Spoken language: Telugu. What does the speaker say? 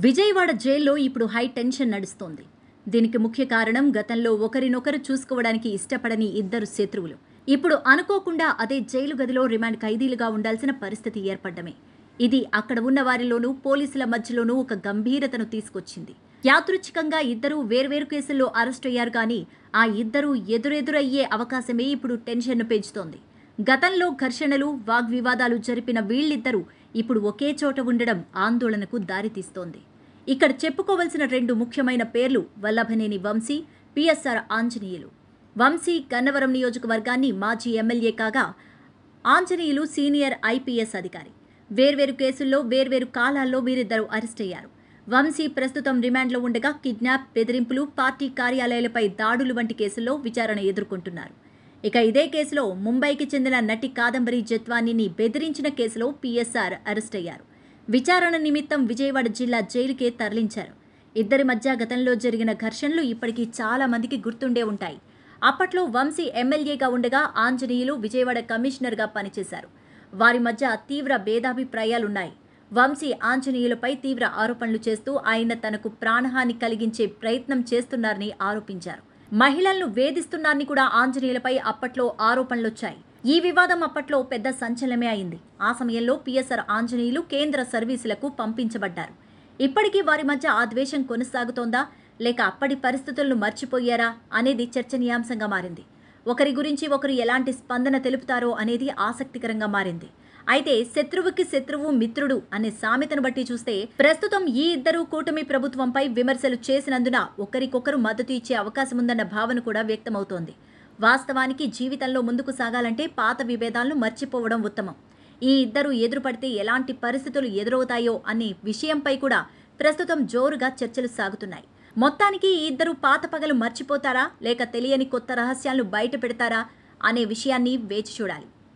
విజయవాడ జైల్లో ఇప్పుడు హై టెన్షన్ నడుస్తోంది. దీనికి ముఖ్య కారణం గతంలో ఒకరినొకరు చూసుకోవడానికి ఇష్టపడని ఇద్దరు శత్రువులు ఇప్పుడు అనుకోకుండా అదే జైలు గదిలో రిమాండ్ ఖైదీలుగా ఉండాల్సిన పరిస్థితి ఏర్పడ్డమే. ఇది అక్కడ ఉన్న వారిలోనూ పోలీసుల మధ్యలోనూ ఒక గంభీరతను తీసుకొచ్చింది. యాదృచ్ఛికంగా ఇద్దరూ వేర్వేరు కేసుల్లో అరెస్ట్ అయ్యారు, కానీ ఆ ఇద్దరూ ఎదురెదురయ్యే అవకాశమే ఇప్పుడు టెన్షన్ను పెంచుతోంది. గతంలో ఘర్షణలు, వాగ్వివాదాలు జరిపిన వీళ్ళిద్దరూ ఇప్పుడు ఒకే చోట ఉండడం ఆందోళనకు దారితీస్తోంది. ఇక్కడ చెప్పుకోవలసిన రెండు ముఖ్యమైన పేర్లు వల్లభనేని వంశీ, పిఎస్ఆర్ ఆంజనేయులు. వంశీ గన్నవరం నియోజకవర్గాన్ని మాజీ ఎమ్మెల్యే కాగా, ఆంజనేయులు సీనియర్ ఐపీఎస్ అధికారి. వేర్వేరు కేసుల్లో వేర్వేరు కాలాల్లో వీరిద్దరూ అరెస్ట్ అయ్యారు. వంశీ ప్రస్తుతం రిమాండ్లో ఉండగా కిడ్నాప్, బెదిరింపులు, పార్టీ కార్యాలయాలపై దాడులు వంటి కేసుల్లో విచారణ ఎదుర్కొంటున్నారు. ఇక ఇదే కేసులో ముంబైకి చెందిన నటి కాదంబరి జత్వానీని బెదిరించిన కేసులో పిఎస్ఆర్ అరెస్ట్ అయ్యారు. విచారణ నిమిత్తం విజయవాడ జిల్లా జైలుకే తరలించారు. ఇద్దరి మధ్య గతంలో జరిగిన ఘర్షణలు ఇప్పటికీ చాలా మందికి గుర్తుండే ఉంటాయి. అప్పట్లో వంశీ ఎమ్మెల్యేగా ఉండగా ఆంజనేయులు విజయవాడ కమిషనర్గా పనిచేశారు. వారి మధ్య తీవ్ర భేదాభిప్రాయాలున్నాయి. వంశీ ఆంజనేయులపై తీవ్ర ఆరోపణలు చేస్తూ ఆయన తనకు ప్రాణహాని కలిగించే ప్రయత్నం చేస్తున్నారని ఆరోపించారు. మహిళలను వేధిస్తున్నారని కూడా ఆంజనేయులపై అప్పట్లో ఆరోపణలొచ్చాయి. ఈ వివాదం అప్పట్లో పెద్ద సంచలనమే అయింది. ఆ సమయంలో పిఎస్ఆర్ ఆంజనేయులు కేంద్ర సర్వీసులకు పంపించబడ్డారు. ఇప్పటికీ వారి మధ్య ఆ ద్వేషం కొనసాగుతోందా, లేక అప్పటి పరిస్థితులను మర్చిపోయారా అనేది చర్చనీయాంశంగా మారింది. ఒకరి గురించి ఒకరు ఎలాంటి స్పందన తెలుపుతారో అనేది ఆసక్తికరంగా మారింది. అయితే శత్రువుకి శత్రువు మిత్రుడు అనే సామెతను బట్టి చూస్తే ప్రస్తుతం ఈ ఇద్దరు కూటమి ప్రభుత్వంపై విమర్శలు చేసినందున ఒకరికొకరు మద్దతు ఇచ్చే అవకాశం ఉందన్న భావన కూడా వ్యక్తమవుతోంది. వాస్తవానికి జీవితంలో ముందుకు సాగాలంటే పాత విభేదాలను మర్చిపోవడం ఉత్తమం. ఈ ఇద్దరు ఎదురుపడితే ఎలాంటి పరిస్థితులు ఎదురవుతాయో అనే విషయంపై కూడా ప్రస్తుతం జోరుగా చర్చలు సాగుతున్నాయి. మొత్తానికి ఈ ఇద్దరు పాత పగలు మర్చిపోతారా, లేక తెలియని కొత్త రహస్యాలను బయట పెడతారా అనే విషయాన్ని వేచి చూడాలి.